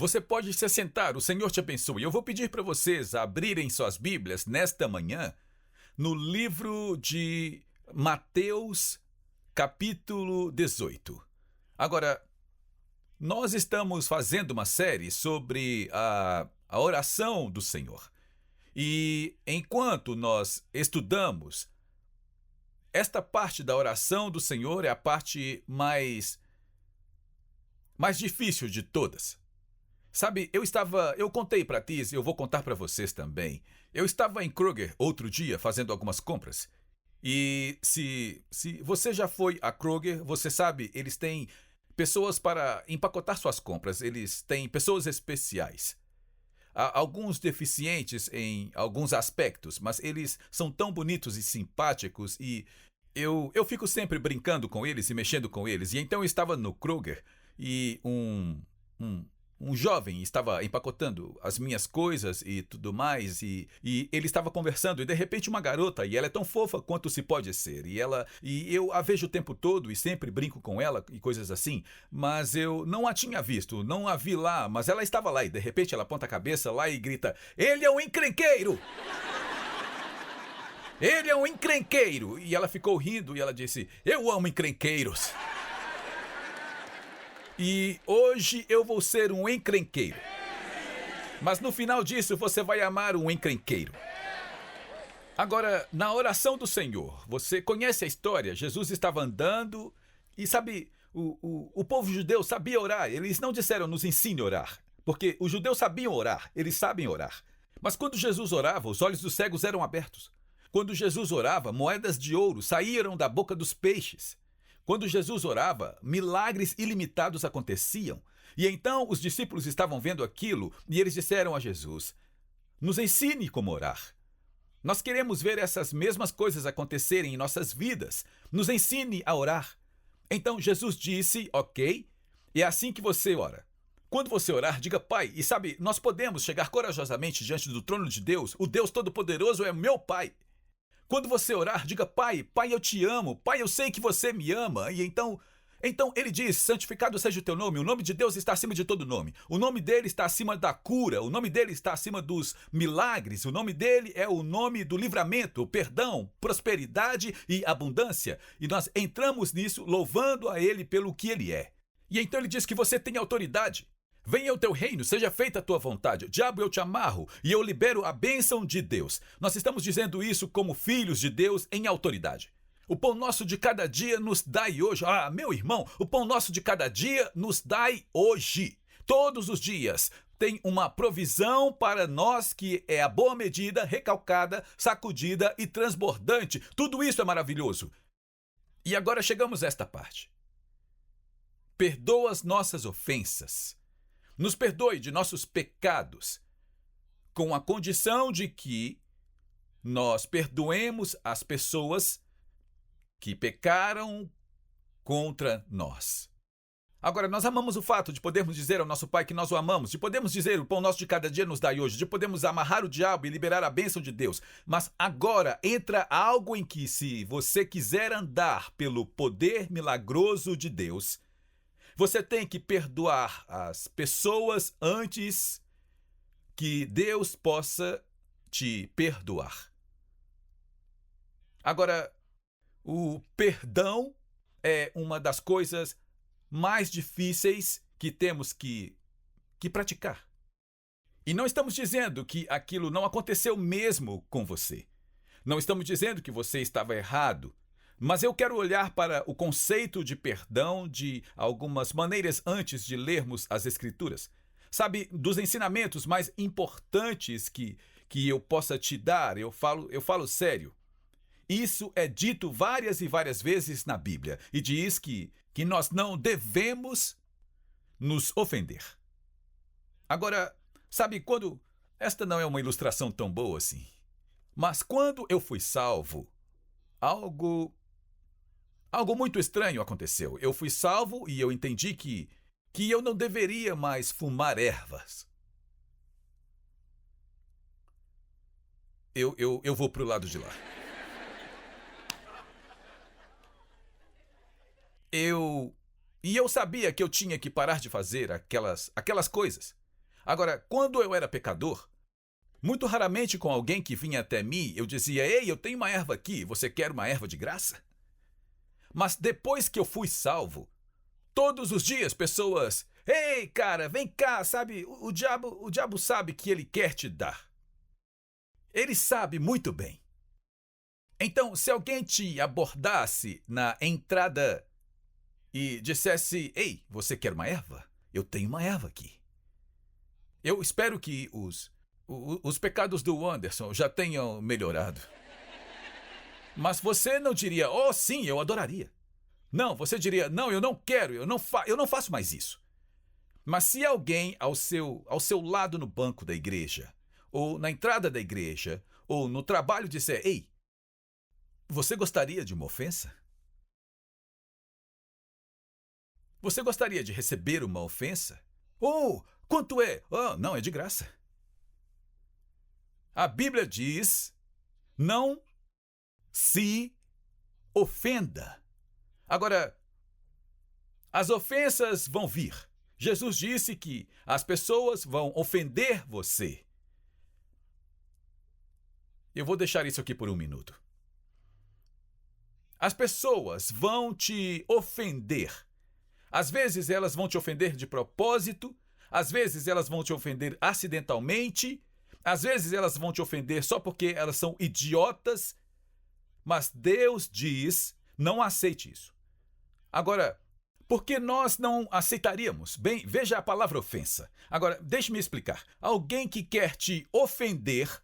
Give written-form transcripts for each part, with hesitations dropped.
Você pode se assentar, o Senhor te abençoe. Eu vou pedir para vocês abrirem suas Bíblias nesta manhã no livro de Mateus, capítulo 18. Agora, nós estamos fazendo uma série sobre a oração do Senhor. E enquanto nós estudamos, esta parte da oração do Senhor é a parte mais difícil de todas. Sabe, eu contei para ti, e eu vou contar para vocês também. Eu estava em Kroger outro dia fazendo algumas compras. E se você já foi a Kroger, você sabe, eles têm pessoas para empacotar suas compras. Eles têm pessoas especiais. Há alguns deficientes em alguns aspectos, mas eles são tão bonitos e simpáticos e eu fico sempre brincando com eles e mexendo com eles. E então eu estava no Kroger e um jovem estava empacotando as minhas coisas e tudo mais, e ele estava conversando, e de repente uma garota, e ela é tão fofa quanto se pode ser, e eu a vejo o tempo todo e sempre brinco com ela e coisas assim, mas eu não a tinha visto, não a vi lá, mas ela estava lá, e de repente ela aponta a cabeça lá e grita: "Ele é um encrenqueiro! Ele é um encrenqueiro!" E ela ficou rindo e ela disse: "Eu amo encrenqueiros! E hoje eu vou ser um encrenqueiro. Mas no final disso você vai amar um encrenqueiro." Agora, na oração do Senhor, você conhece a história? Jesus estava andando e sabe, o povo judeu sabia orar. Eles não disseram: "Nos ensine a orar", porque os judeus sabiam orar, eles sabem orar. Mas quando Jesus orava, os olhos dos cegos eram abertos. Quando Jesus orava, moedas de ouro saíram da boca dos peixes. Quando Jesus orava, milagres ilimitados aconteciam. E então os discípulos estavam vendo aquilo e eles disseram a Jesus: "Nos ensine como orar. Nós queremos ver essas mesmas coisas acontecerem em nossas vidas. Nos ensine a orar." Então Jesus disse: "Ok, é assim que você ora. Quando você orar, diga Pai." E sabe, nós podemos chegar corajosamente diante do trono de Deus. O Deus Todo-Poderoso é meu Pai. Quando você orar, diga: "Pai, Pai, eu te amo. Pai, eu sei que você me ama." E então ele diz: "Santificado seja o teu nome." O nome de Deus está acima de todo nome. O nome dele está acima da cura. O nome dele está acima dos milagres. O nome dele é o nome do livramento, perdão, prosperidade e abundância. E nós entramos nisso louvando a ele pelo que ele é. E então ele diz que você tem autoridade. "Venha o teu reino, seja feita a tua vontade." Diabo, eu te amarro e eu libero a bênção de Deus. Nós estamos dizendo isso como filhos de Deus em autoridade. "O pão nosso de cada dia nos dai hoje." Ah, meu irmão, o pão nosso de cada dia nos dai hoje. Todos os dias tem uma provisão para nós que é a boa medida, recalcada, sacudida e transbordante. Tudo isso é maravilhoso. E agora chegamos a esta parte. Perdoa as nossas ofensas. Nos perdoe de nossos pecados, com a condição de que nós perdoemos as pessoas que pecaram contra nós. Agora, nós amamos o fato de podermos dizer ao nosso Pai que nós o amamos, de podermos dizer: "O pão nosso de cada dia nos dai hoje", de podermos amarrar o diabo e liberar a bênção de Deus. Mas agora entra algo em que, se você quiser andar pelo poder milagroso de Deus, você tem que perdoar as pessoas antes que Deus possa te perdoar. Agora, o perdão é uma das coisas mais difíceis que temos que praticar. E não estamos dizendo que aquilo não aconteceu mesmo com você. Não estamos dizendo que você estava errado. Mas eu quero olhar para o conceito de perdão de algumas maneiras antes de lermos as Escrituras. Sabe, dos ensinamentos mais importantes que eu possa te dar, eu falo sério. Isso é dito várias e várias vezes na Bíblia e diz que nós não devemos nos ofender. Agora, sabe, quando... Esta não é uma ilustração tão boa assim. Mas quando eu fui salvo, algo muito estranho aconteceu. Eu fui salvo e eu entendi que eu não deveria mais fumar ervas. Eu vou pro lado de lá. Eu sabia que eu tinha que parar de fazer aquelas coisas. Agora, quando eu era pecador, muito raramente com alguém que vinha até mim, eu dizia: ei, eu tenho uma erva aqui, você quer uma erva de graça? Mas depois que eu fui salvo, todos os dias pessoas: ei, cara, vem cá, sabe, o diabo sabe que ele quer te dar. Ele sabe muito bem. Então, se alguém te abordasse na entrada e dissesse: ei, você quer uma erva? Eu tenho uma erva aqui. Eu espero que os pecados do Anderson já tenham melhorado. Mas você não diria: oh, sim, eu adoraria. Não, você diria: não, eu não quero, eu não faço mais isso. Mas se alguém ao seu lado no banco da igreja, ou na entrada da igreja, ou no trabalho disser: ei, você gostaria de uma ofensa? Você gostaria de receber uma ofensa? Oh, quanto é? Oh, não, é de graça. A Bíblia diz: não se ofenda. Agora, as ofensas vão vir. Jesus disse que as pessoas vão ofender você. Eu vou deixar isso aqui por um minuto. As pessoas vão te ofender. Às vezes elas vão te ofender de propósito, às vezes elas vão te ofender acidentalmente, às vezes elas vão te ofender só porque elas são idiotas, mas Deus diz: não aceite isso. Agora, por que nós não aceitaríamos? Bem, veja a palavra ofensa. Agora, deixe-me explicar. Alguém que quer te ofender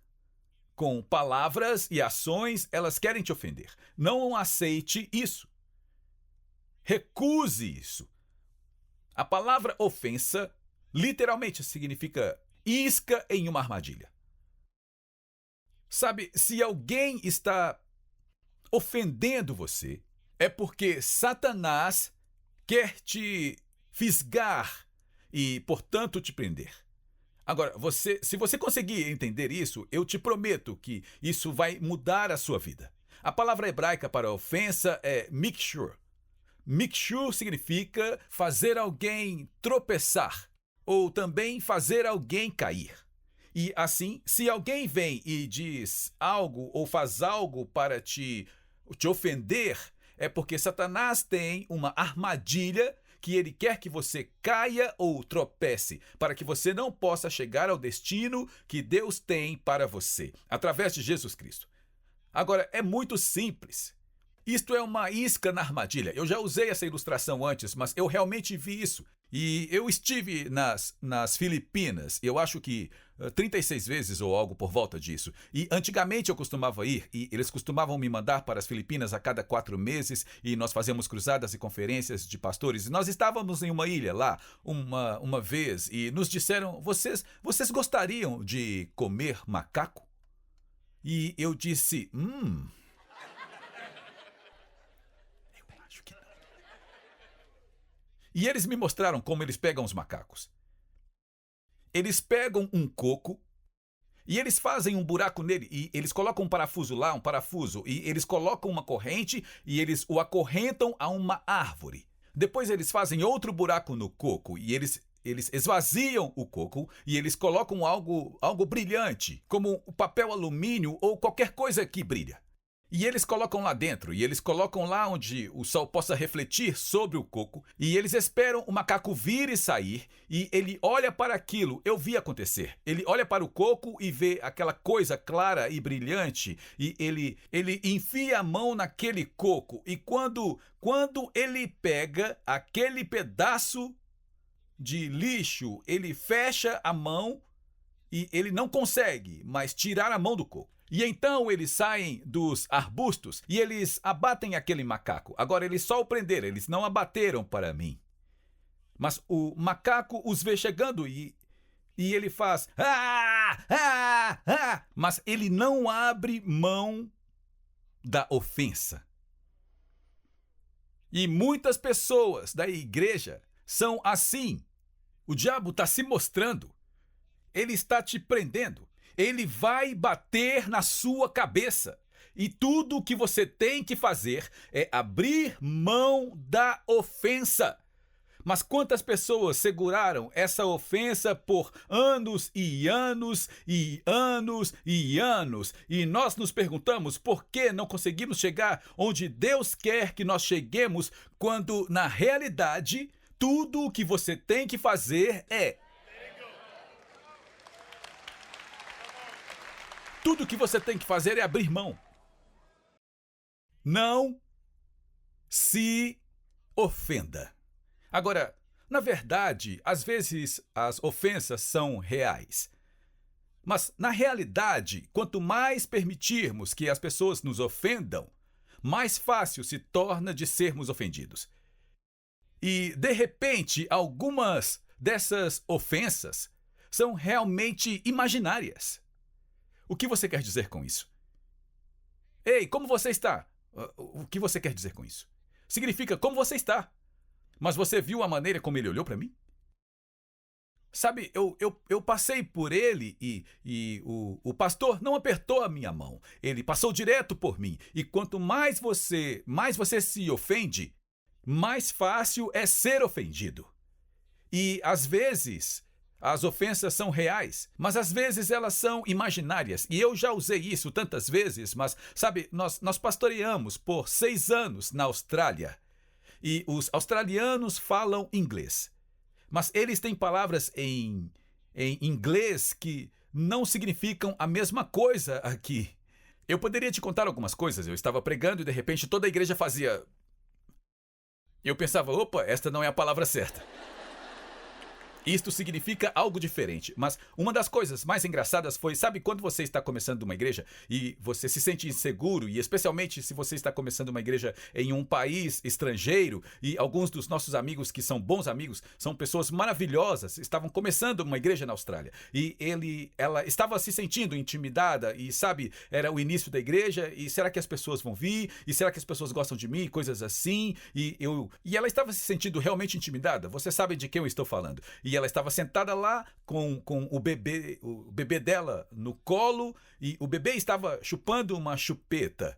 com palavras e ações, elas querem te ofender. Não aceite isso. Recuse isso. A palavra ofensa literalmente significa isca em uma armadilha. Sabe, se alguém está ofendendo você, é porque Satanás quer te fisgar e, portanto, te prender. Agora, se você conseguir entender isso, eu te prometo que isso vai mudar a sua vida. A palavra hebraica para ofensa é mikshur. Mikshur significa fazer alguém tropeçar ou também fazer alguém cair. E assim, se alguém vem e diz algo ou faz algo para te ofender, é porque Satanás tem uma armadilha que ele quer que você caia ou tropece, para que você não possa chegar ao destino que Deus tem para você, através de Jesus Cristo. Agora, é muito simples. Isto é uma isca na armadilha. Eu já usei essa ilustração antes, mas eu realmente vi isso. E eu estive nas Filipinas, eu acho que 36 vezes ou algo por volta disso. E antigamente eu costumava ir, e eles costumavam me mandar para as Filipinas a cada 4 meses, e nós fazíamos cruzadas e conferências de pastores. E nós estávamos em uma ilha lá, uma vez, e nos disseram: vocês gostariam de comer macaco? E eu disse: acho que não. E eles me mostraram como eles pegam os macacos. Eles pegam um coco e eles fazem um buraco nele e eles colocam um parafuso lá, e eles colocam uma corrente e eles o acorrentam a uma árvore. Depois eles fazem outro buraco no coco e eles esvaziam o coco e eles colocam algo brilhante, como o papel alumínio ou qualquer coisa que brilha. E eles colocam lá dentro, e eles colocam lá onde o sol possa refletir sobre o coco, e eles esperam o macaco vir e sair, e ele olha para aquilo. Eu vi acontecer. Ele olha para o coco e vê aquela coisa clara e brilhante, e ele enfia a mão naquele coco, e quando ele pega aquele pedaço de lixo, ele fecha a mão e ele não consegue mais tirar a mão do coco. E então eles saem dos arbustos e eles abatem aquele macaco. Agora eles só o prenderam, eles não abateram para mim. Mas o macaco os vê chegando e ele faz mas ele não abre mão da ofensa. E muitas pessoas da igreja são assim. O diabo está se mostrando. Ele está te prendendo. Ele vai bater na sua cabeça. E tudo o que você tem que fazer é abrir mão da ofensa. Mas quantas pessoas seguraram essa ofensa por anos e anos e anos e anos? E nós nos perguntamos por que não conseguimos chegar onde Deus quer que nós cheguemos, quando, na realidade, tudo o que você tem que fazer é... Tudo o que você tem que fazer é abrir mão. Não se ofenda. Agora, na verdade, às vezes as ofensas são reais. Mas, na realidade, quanto mais permitirmos que as pessoas nos ofendam, mais fácil se torna de sermos ofendidos. E, de repente, algumas dessas ofensas são realmente imaginárias. O que você quer dizer com isso? Ei, como você está? O que você quer dizer com isso? Significa como você está. Mas você viu a maneira como ele olhou para mim? Sabe, eu passei por ele e o pastor não apertou a minha mão. Ele passou direto por mim. E quanto mais você se ofende, mais fácil é ser ofendido. E, às vezes, as ofensas são reais, mas às vezes elas são imaginárias. E eu já usei isso tantas vezes, mas, sabe, nós pastoreamos por 6 anos na Austrália. E os australianos falam inglês. Mas eles têm palavras em inglês que não significam a mesma coisa aqui. Eu poderia te contar algumas coisas. Eu estava pregando e de repente toda a igreja fazia... Eu pensava, opa, esta não é a palavra certa. Isto significa algo diferente, mas uma das coisas mais engraçadas foi, sabe, quando você está começando uma igreja e você se sente inseguro, e especialmente se você está começando uma igreja em um país estrangeiro, e alguns dos nossos amigos que são bons amigos, são pessoas maravilhosas, estavam começando uma igreja na Austrália, e ela estava se sentindo intimidada, e sabe, era o início da igreja, e será que as pessoas vão vir? E será que as pessoas gostam de mim? Coisas assim, e ela estava se sentindo realmente intimidada, você sabe de quem eu estou falando. E ela estava sentada lá com o bebê dela no colo, e o bebê estava chupando uma chupeta.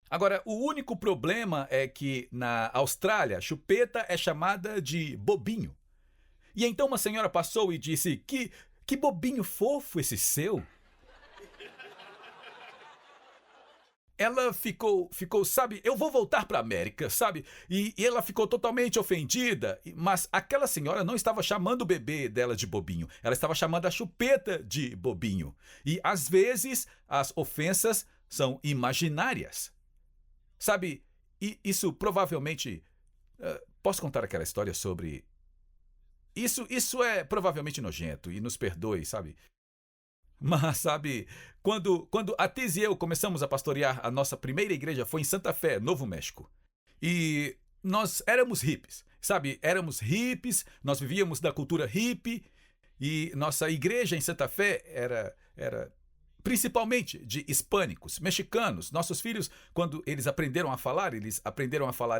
Agora, o único problema é que na Austrália, chupeta é chamada de bobinho. E então uma senhora passou e disse, que bobinho fofo esse seu. Ela ficou, sabe, eu vou voltar para a América, sabe? E ela ficou totalmente ofendida, mas aquela senhora não estava chamando o bebê dela de bobinho, ela estava chamando a chupeta de bobinho. E às vezes as ofensas são imaginárias. Sabe, e isso provavelmente... posso contar aquela história sobre... Isso é provavelmente nojento, e nos perdoe, sabe? Mas, sabe, quando a Tiz e eu começamos a pastorear, a nossa primeira igreja foi em Santa Fé, Novo México. E nós éramos hippies, sabe? Éramos hippies, nós vivíamos da cultura hippie, e nossa igreja em Santa Fé era principalmente de hispânicos, mexicanos. Nossos filhos, quando eles aprenderam a falar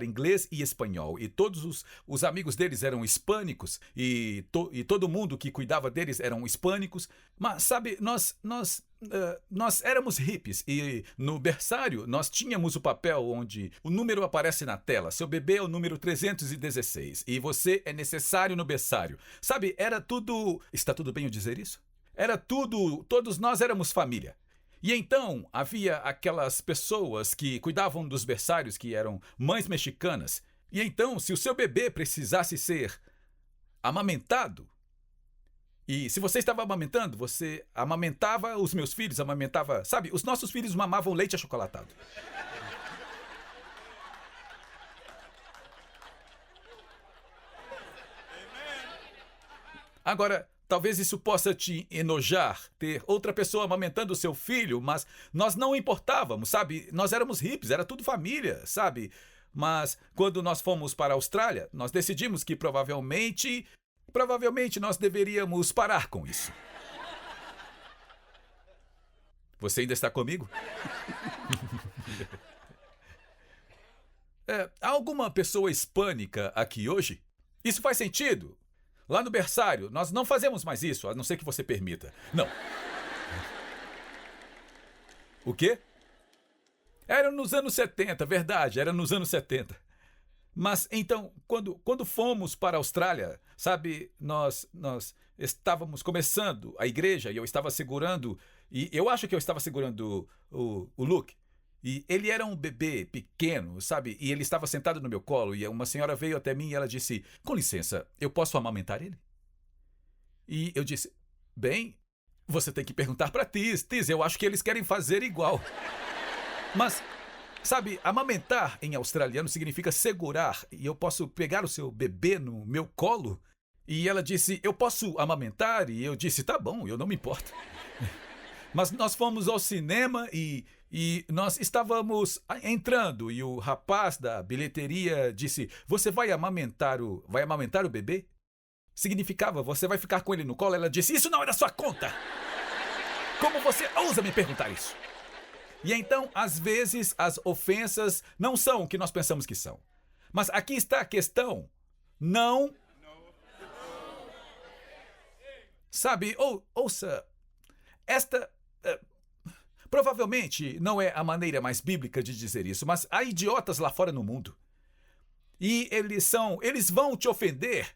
inglês e espanhol. E todos os amigos deles eram hispânicos, e todo mundo que cuidava deles eram hispânicos. Mas, sabe, nós éramos hippies, e no berçário nós tínhamos o papel onde o número aparece na tela. Seu bebê é o número 316 e você é necessário no berçário. Sabe, era tudo... Está tudo bem eu dizer isso? Era tudo, todos nós éramos família. E então havia aquelas pessoas que cuidavam dos berçários, que eram mães mexicanas. E então, se o seu bebê precisasse ser amamentado, e se você estava amamentando, você amamentava os meus filhos, sabe, os nossos filhos mamavam leite achocolatado. Agora, talvez isso possa te enojar, ter outra pessoa amamentando o seu filho, mas nós não importávamos, sabe? Nós éramos hippies, era tudo família, sabe? Mas quando nós fomos para a Austrália, nós decidimos que provavelmente nós deveríamos parar com isso. Você ainda está comigo? Há alguma pessoa hispânica aqui hoje? Isso faz sentido? Lá no berçário, nós não fazemos mais isso, a não ser que você permita. Não. O quê? Era nos anos 70, verdade, era nos anos 70. Mas então, quando fomos para a Austrália, sabe, nós estávamos começando a igreja e eu estava segurando, e eu acho que eu estava segurando o Luke. E ele era um bebê pequeno, sabe? E ele estava sentado no meu colo e uma senhora veio até mim e ela disse, com licença, eu posso amamentar ele? E eu disse, bem, você tem que perguntar para Tis. Tis, eu acho que eles querem fazer igual. Mas, sabe, amamentar em australiano significa segurar. E eu posso pegar o seu bebê no meu colo? E ela disse, eu posso amamentar? E eu disse, tá bom, eu não me importo. Mas nós fomos ao cinema e nós estávamos entrando e o rapaz da bilheteria disse, você vai amamentar o bebê? Significava, você vai ficar com ele no colo? Ela disse, isso não é da sua conta! Como você ousa me perguntar isso? E então, às vezes, as ofensas não são o que nós pensamos que são. Mas aqui está a questão. Não. Sabe, ouça, esta provavelmente não é a maneira mais bíblica de dizer isso, mas há idiotas lá fora no mundo. E eles vão te ofender.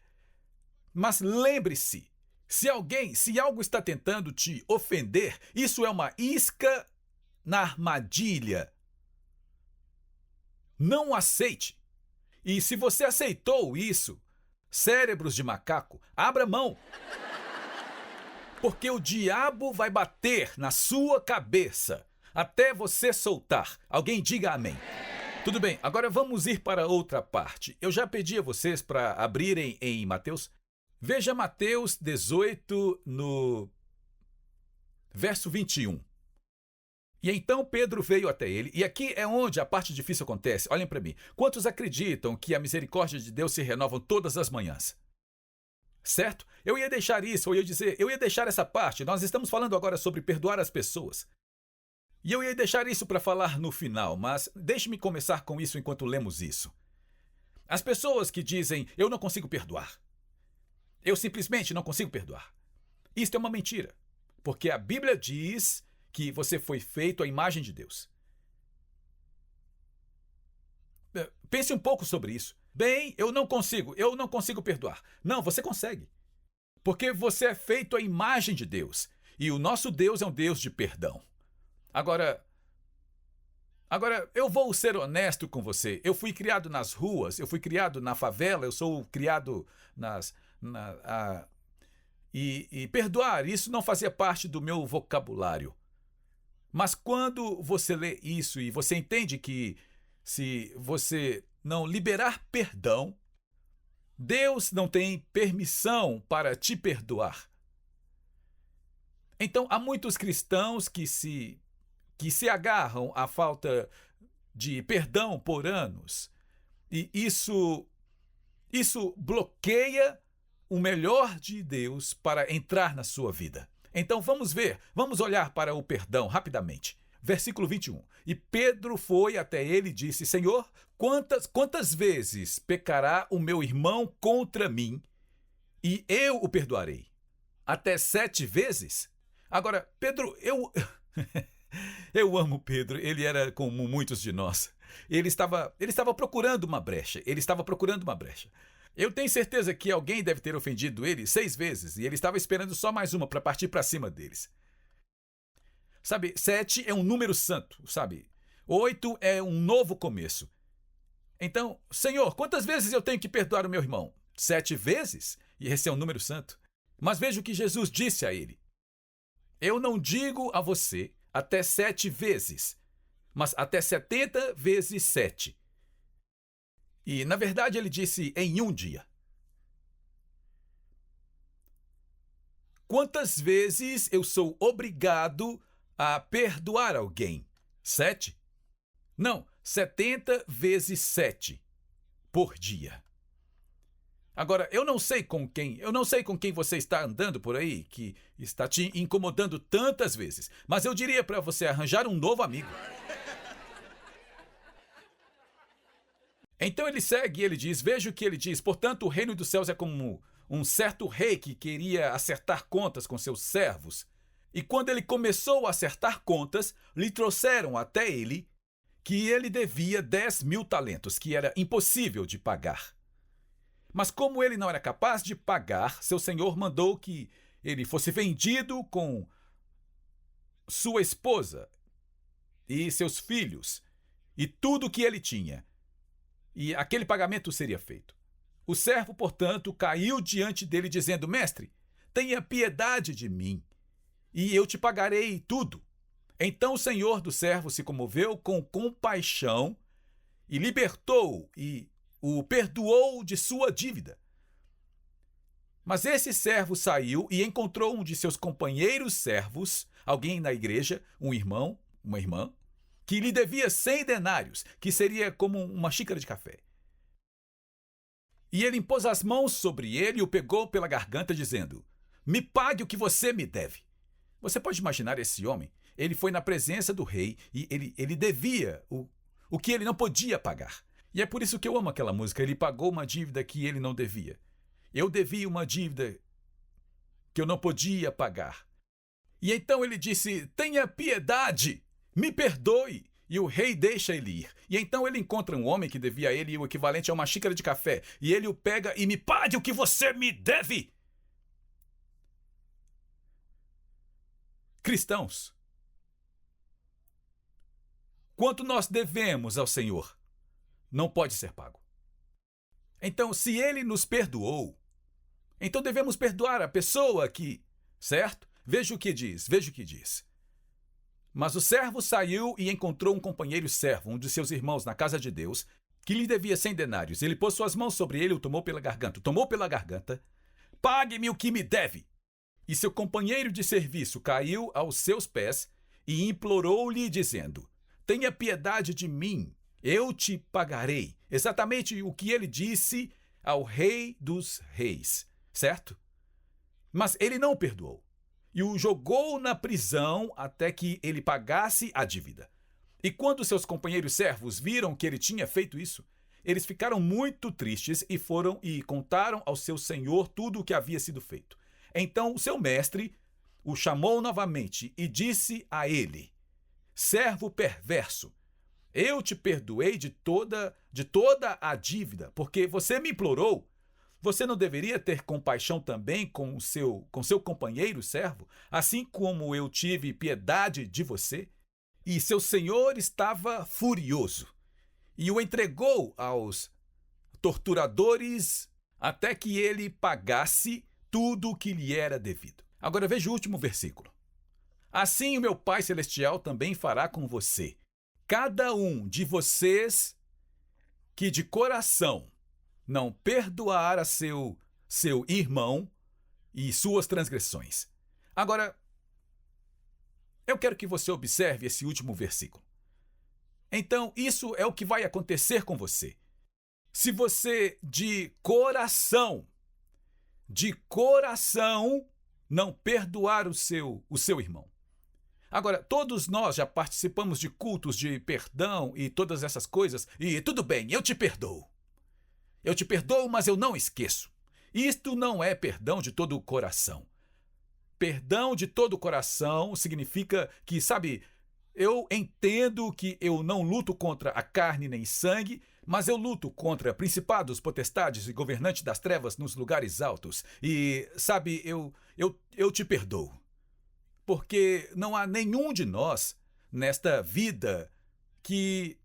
Mas lembre-se, se algo está tentando te ofender, isso é uma isca na armadilha. Não aceite. E se você aceitou isso, cérebros de macaco, abra mão. Porque o diabo vai bater na sua cabeça até você soltar. Alguém diga amém. Tudo bem, agora vamos ir para outra parte. Eu já pedi a vocês para abrirem em Mateus. Veja Mateus 18, no verso 21. E então Pedro veio até ele, e aqui é onde a parte difícil acontece. Olhem para mim. Quantos acreditam que a misericórdia de Deus se renova todas as manhãs? Certo? Eu ia deixar isso, eu ia deixar essa parte. Nós estamos falando agora sobre perdoar as pessoas. E eu ia deixar isso para falar no final, mas deixe-me começar com isso enquanto lemos isso. As pessoas que dizem, eu não consigo perdoar. Eu simplesmente não consigo perdoar. Isto é uma mentira, porque a Bíblia diz que você foi feito à imagem de Deus. Pense um pouco sobre isso. Bem, eu não consigo perdoar. Não, você consegue. Porque você é feito à imagem de Deus. E o nosso Deus é um Deus de perdão. Agora, eu vou ser honesto com você. Eu fui criado nas ruas, eu fui criado na favela, eu sou criado e perdoar, isso não fazia parte do meu vocabulário. Mas quando você lê isso e você entende que se você não liberar perdão, Deus não tem permissão para te perdoar. Então, há muitos cristãos que se agarram à falta de perdão por anos. E isso bloqueia o melhor de Deus para entrar na sua vida. Então vamos olhar para o perdão rapidamente. Versículo 21. E Pedro foi até ele e disse, Senhor, quantas vezes pecará o meu irmão contra mim e eu o perdoarei? Até 7 vezes? Agora, Pedro, eu amo Pedro, ele era como muitos de nós. Ele estava procurando uma brecha, Eu tenho certeza que alguém deve ter ofendido ele 6 vezes e ele estava esperando só mais uma para partir para cima deles. Sabe, 7 é um número santo, sabe? 8 é um novo começo. Então, Senhor, quantas vezes eu tenho que perdoar o meu irmão? 7 vezes? E esse é um número santo. Mas veja o que Jesus disse a ele. Eu não digo a você até 7 vezes, mas até 70 vezes 7. E, na verdade, ele disse em um dia. Quantas vezes eu sou obrigado a perdoar alguém? 7? Não, 70 vezes 7 por dia. Agora, eu não sei com quem você está andando por aí, que está te incomodando tantas vezes, mas eu diria para você arranjar um novo amigo. Então ele segue e ele diz, veja o que ele diz, portanto o reino dos céus é como um certo rei que queria acertar contas com seus servos. E quando ele começou a acertar contas, lhe trouxeram até ele que ele devia 10.000 talentos, que era impossível de pagar. Mas como ele não era capaz de pagar, seu senhor mandou que ele fosse vendido com sua esposa e seus filhos e tudo que ele tinha. E aquele pagamento seria feito. O servo, portanto, caiu diante dele dizendo: Mestre, tenha piedade de mim e eu te pagarei tudo. Então o senhor do servo se comoveu com compaixão e libertou e o perdoou de sua dívida. Mas esse servo saiu e encontrou um de seus companheiros servos, alguém na igreja, um irmão, uma irmã, que lhe devia 100 denários, que seria como uma xícara de café. E ele impôs as mãos sobre ele e o pegou pela garganta, dizendo: Me pague o que você me deve. Você pode imaginar esse homem? Ele foi na presença do rei e ele devia o que ele não podia pagar. E é por isso que eu amo aquela música. Ele pagou uma dívida que ele não devia. Eu devia uma dívida que eu não podia pagar. E então ele disse: Tenha piedade, me perdoe. E o rei deixa ele ir. E então ele encontra um homem que devia a ele o equivalente a uma xícara de café. E ele o pega e me pague o que você me deve. Cristãos, quanto nós devemos ao Senhor, não pode ser pago. Então, se ele nos perdoou, então devemos perdoar a pessoa que, certo? Veja o que diz. Mas o servo saiu e encontrou um companheiro servo, um de seus irmãos na casa de Deus, que lhe devia 100 denários. Ele pôs suas mãos sobre ele e o tomou pela garganta. Pague-me o que me deve. E seu companheiro de serviço caiu aos seus pés e implorou-lhe, dizendo: Tenha piedade de mim, eu te pagarei. Exatamente o que ele disse ao rei dos reis, certo? Mas ele não o perdoou e o jogou na prisão até que ele pagasse a dívida. E quando seus companheiros servos viram que ele tinha feito isso, eles ficaram muito tristes e foram e contaram ao seu senhor tudo o que havia sido feito. Então o seu mestre o chamou novamente e disse a ele: Servo perverso, eu te perdoei de toda a dívida, porque você me implorou. Você não deveria ter compaixão também com o seu companheiro servo, assim como eu tive piedade de você? E seu senhor estava furioso e o entregou aos torturadores até que ele pagasse tudo o que lhe era devido. Agora veja o último versículo. Assim o meu Pai Celestial também fará com você. Cada um de vocês que de coração não perdoar a seu irmão e suas transgressões. Agora, eu quero que você observe esse último versículo. Então, isso é o que vai acontecer com você. Se você de coração não perdoar o seu irmão. Agora, todos nós já participamos de cultos de perdão e todas essas coisas, e tudo bem, eu te perdoo. Eu te perdoo, mas eu não esqueço. Isto não é perdão de todo o coração. Perdão de todo o coração significa que, sabe, eu entendo que eu não luto contra a carne nem sangue, mas eu luto contra principados, potestades e governantes das trevas nos lugares altos. E, sabe, eu te perdoo. Porque não há nenhum de nós nesta vida que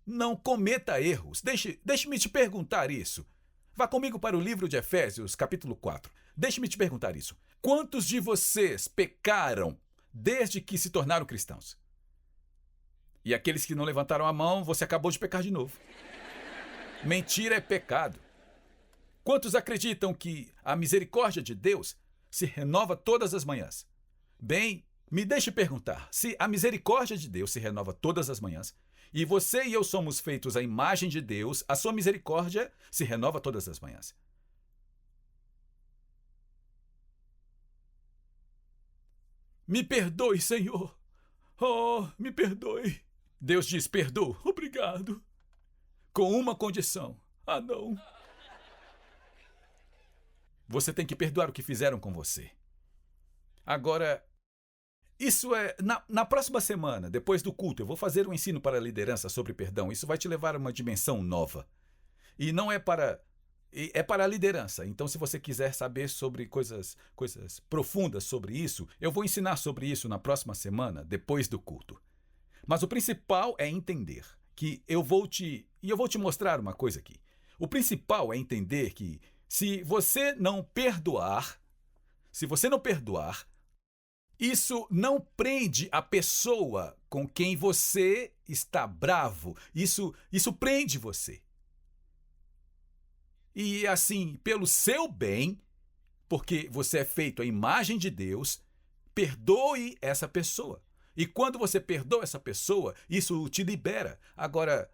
não cometa erros. Deixe-me te perguntar isso. Vá comigo para o livro de Efésios, capítulo 4. Deixe-me te perguntar isso. Quantos de vocês pecaram desde que se tornaram cristãos? E aqueles que não levantaram a mão, você acabou de pecar de novo. Mentira é pecado. Quantos acreditam que a misericórdia de Deus se renova todas as manhãs? Bem, me deixe perguntar, se a misericórdia de Deus se renova todas as manhãs, e você e eu somos feitos à imagem de Deus, a sua misericórdia se renova todas as manhãs. Me perdoe, Senhor. Oh, me perdoe. Deus diz: perdoo, obrigado. Com uma condição. Ah, não. Você tem que perdoar o que fizeram com você. Agora, Isso é, na próxima semana, depois do culto, eu vou fazer um ensino para a liderança sobre perdão. Isso vai te levar a uma dimensão nova. E não é para... É para a liderança. Então, se você quiser saber sobre coisas profundas sobre isso, eu vou ensinar sobre isso na próxima semana, depois do culto. Mas o principal é entender que eu vou te mostrar uma coisa aqui. O principal é entender que se você não perdoar, isso não prende a pessoa com quem você está bravo. Isso prende você. E assim, pelo seu bem, porque você é feito à imagem de Deus, perdoe essa pessoa. E quando você perdoa essa pessoa, isso te libera. Agora,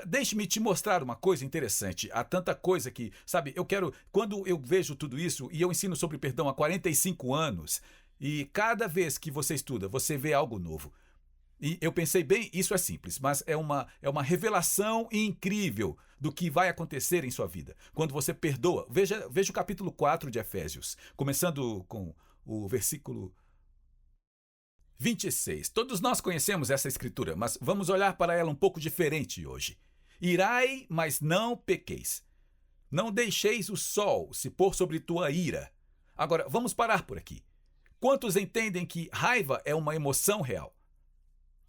deixe-me te mostrar uma coisa interessante. Há tanta coisa que, sabe, quando eu vejo tudo isso, e eu ensino sobre perdão há 45 anos, e cada vez que você estuda, você vê algo novo. E eu pensei, bem, isso é simples, mas é uma revelação incrível do que vai acontecer em sua vida. Quando você perdoa, veja o capítulo 4 de Efésios, começando com o versículo 26. Todos nós conhecemos essa escritura, mas vamos olhar para ela um pouco diferente hoje. Irai, mas não pequeis. Não deixeis o sol se pôr sobre tua ira. Agora, vamos parar por aqui. Quantos entendem que raiva é uma emoção real?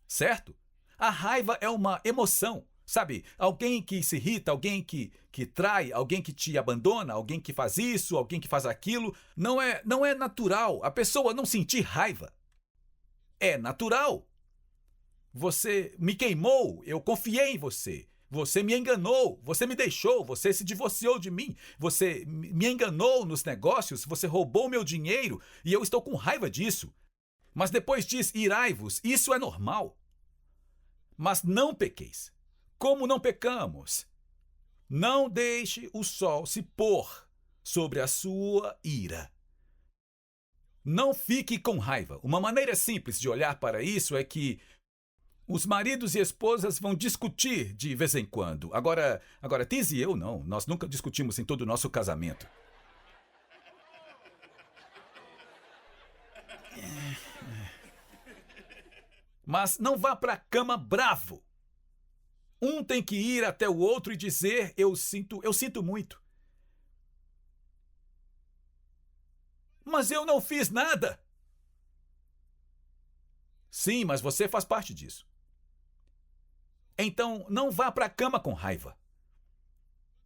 Certo? A raiva é uma emoção. Sabe, alguém que se irrita, alguém que trai, alguém que te abandona, alguém que faz isso, alguém que faz aquilo, não é natural a pessoa não sentir raiva. É natural. Você me queimou, eu confiei em você. Você me enganou, você me deixou, você se divorciou de mim, você me enganou nos negócios, você roubou meu dinheiro e eu estou com raiva disso. Mas depois diz, irai-vos, isso é normal. Mas não pequeis. Como não pecamos? Não deixe o sol se pôr sobre a sua ira. Não fique com raiva. Uma maneira simples de olhar para isso é que os maridos e esposas vão discutir de vez em quando. Agora, Tiz e eu não. Nós nunca discutimos em todo o nosso casamento. Mas não vá para a cama bravo. Um tem que ir até o outro e dizer, eu sinto muito. Mas eu não fiz nada. Sim, mas você faz parte disso. Então, não vá para a cama com raiva.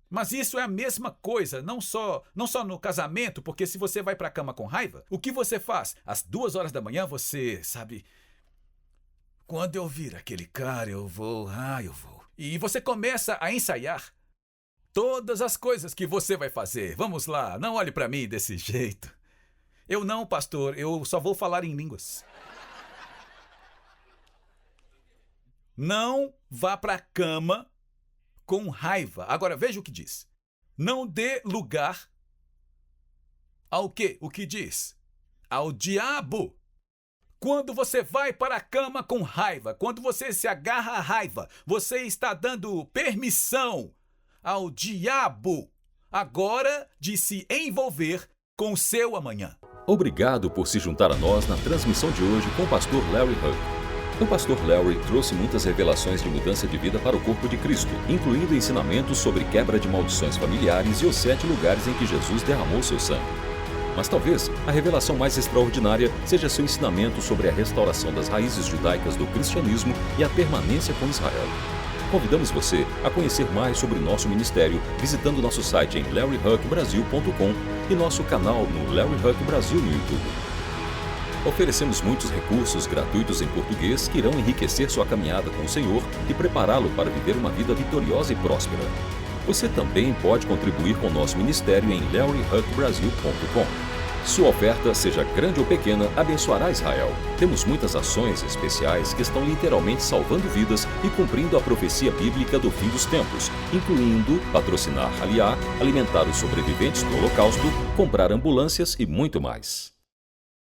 Mas isso é a mesma coisa, não só no casamento, porque se você vai para a cama com raiva, o que você faz? Às 2 horas da manhã, você, sabe... Quando eu vir aquele cara, eu vou. E você começa a ensaiar todas as coisas que você vai fazer. Vamos lá, não olhe para mim desse jeito. Eu não, pastor, eu só vou falar em línguas. Não vá para a cama com raiva. Agora, veja o que diz. Não dê lugar ao quê? O que diz? Ao diabo. Quando você vai para a cama com raiva, quando você se agarra à raiva, você está dando permissão ao diabo agora de se envolver com o seu amanhã. Obrigado por se juntar a nós na transmissão de hoje com o pastor Larry Huck. O pastor Larry trouxe muitas revelações de mudança de vida para o corpo de Cristo, incluindo ensinamentos sobre quebra de maldições familiares e os 7 lugares em que Jesus derramou seu sangue. Mas talvez a revelação mais extraordinária seja seu ensinamento sobre a restauração das raízes judaicas do cristianismo e a permanência com Israel. Convidamos você a conhecer mais sobre nosso ministério visitando nosso site em larryhuckbrasil.com e nosso canal no Larry Huck Brasil no YouTube. Oferecemos muitos recursos gratuitos em português que irão enriquecer sua caminhada com o Senhor e prepará-lo para viver uma vida vitoriosa e próspera. Você também pode contribuir com nosso ministério em larryhuckbrasil.com. Sua oferta, seja grande ou pequena, abençoará Israel. Temos muitas ações especiais que estão literalmente salvando vidas e cumprindo a profecia bíblica do fim dos tempos, incluindo patrocinar Aliá, alimentar os sobreviventes do Holocausto, comprar ambulâncias e muito mais.